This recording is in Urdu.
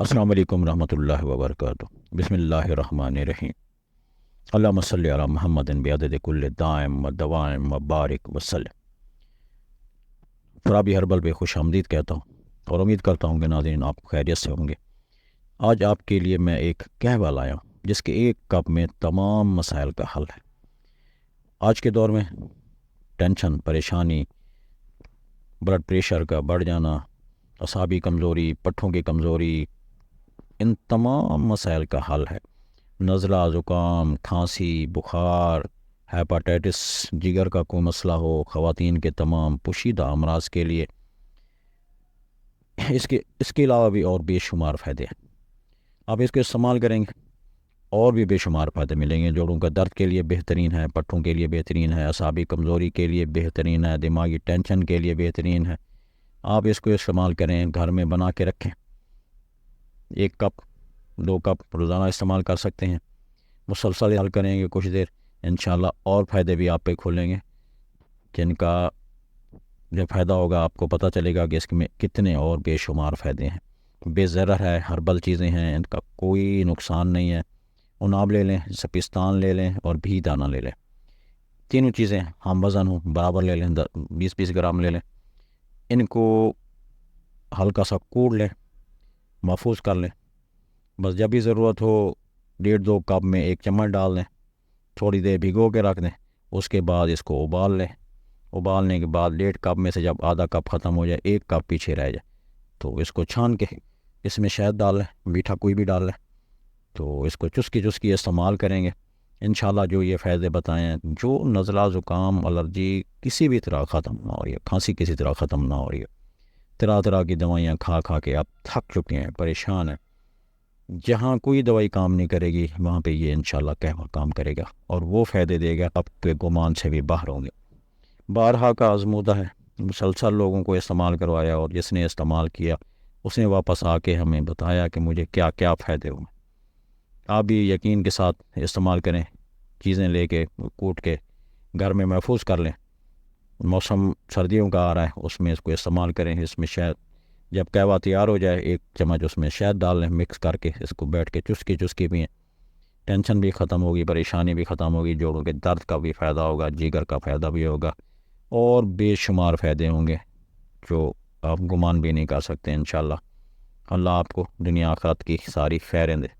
السلام علیکم ورحمۃ اللہ وبرکاتہ۔ بسم اللہ الرحمن الرحیم۔ اللہم صلی علی محمد بعدد کل دائم و دوائم و بارک وسلم۔ فرابی ہربل پہ خوش آمدید کہتا ہوں اور امید کرتا ہوں کہ ناظرین آپ خیریت سے ہوں گے۔ آج آپ کے لیے میں ایک قہوہ لایا ہوں جس کے ایک کپ میں تمام مسائل کا حل ہے۔ آج کے دور میں ٹینشن، پریشانی، بلڈ پریشر کا بڑھ جانا، اعصابی کمزوری، پٹھوں کی کمزوری، ان تمام مسائل کا حل ہے۔ نزلہ، زکام، کھانسی، بخار، ہیپاٹائٹس، جگر کا کوئی مسئلہ ہو، خواتین کے تمام پوشیدہ امراض کے لیے اس کے علاوہ بھی اور بے شمار فائدے ہیں۔ آپ اس کو استعمال کریں گے اور بھی بے شمار فائدے ملیں گے۔ جوڑوں کا درد کے لیے بہترین ہے، پٹھوں کے لیے بہترین ہے، اعصابی کمزوری کے لیے بہترین ہے، دماغی ٹینشن کے لیے بہترین ہے۔ آپ اس کو استعمال کریں، گھر میں بنا کے رکھیں۔ 1 کپ 2 کپ روزانہ استعمال کر سکتے ہیں۔ مسلسل حل کریں گے کچھ دیر، انشاءاللہ اور فائدے بھی آپ پہ کھولیں گے، جن کا جب فائدہ ہوگا آپ کو پتہ چلے گا کہ اس میں کتنے اور بے شمار فائدے ہیں۔ بے ضرر ہے، ہربل چیزیں ہیں، ان کا کوئی نقصان نہیں ہے۔ اناب لے لیں، سپستان لے لیں اور بھی دانہ لے لیں۔ تینوں چیزیں ہم وزن ہوں برابر لے لیں، 20 گرام لے لیں۔ ان کو ہلکا سا کوڑ لیں، محفوظ کر لیں۔ بس جب بھی ضرورت ہو 1.5-2 کپ میں 1 چمچ ڈال دیں، تھوڑی دیر بھگو کے رکھ دیں۔ اس کے بعد اس کو ابال لیں۔ ابالنے کے بعد 1.5 کپ میں سے جب آدھا کپ ختم ہو جائے، 1 کپ پیچھے رہ جائے، تو اس کو چھان کے اس میں شہد ڈال لیں، میٹھا کوئی بھی ڈال لیں، تو اس کو چسکی استعمال کریں گے انشاءاللہ۔ جو یہ فائدے بتائے ہیں، جو نزلہ، زکام، الرجی کسی بھی طرح ختم نہ ہو رہی ہے، کھانسی کسی طرح ختم نہ ہو رہی ہے، طرح کی دوائیاں کھا کے آپ تھک چکے ہیں، پریشان ہیں، جہاں کوئی دوائی کام نہیں کرے گی وہاں پہ یہ انشاءاللہ قہوہ کام کرے گا اور وہ فائدے دے گا، آپ کے گمان سے بھی باہر ہوں گے۔ بارہا کا آزمودہ ہے، مسلسل لوگوں کو استعمال کروایا، اور جس نے استعمال کیا اس نے واپس آ کے ہمیں بتایا کہ مجھے کیا کیا فائدے ہوئے۔ آپ بھی یقین کے ساتھ استعمال کریں، چیزیں لے کے کوٹ کے گھر میں محفوظ کر لیں۔ موسم سردیوں کا آ رہا ہے، اس میں اس کو استعمال کریں۔ اس میں شہد، جب قہوہ تیار ہو جائے 1 چمچ اس میں شہد ڈال لیں، مکس کر کے اس کو بیٹھ کے چسکی پئیں۔ ٹینشن بھی ختم ہوگی، پریشانی بھی ختم ہوگی، جوڑوں کے درد کا بھی فائدہ ہوگا، جگر کا فائدہ بھی ہوگا، اور بے شمار فائدے ہوں گے جو آپ گمان بھی نہیں کر سکتے انشاءاللہ۔ اللہ آپ کو دنیا آخرت کی ساری خیریں دے۔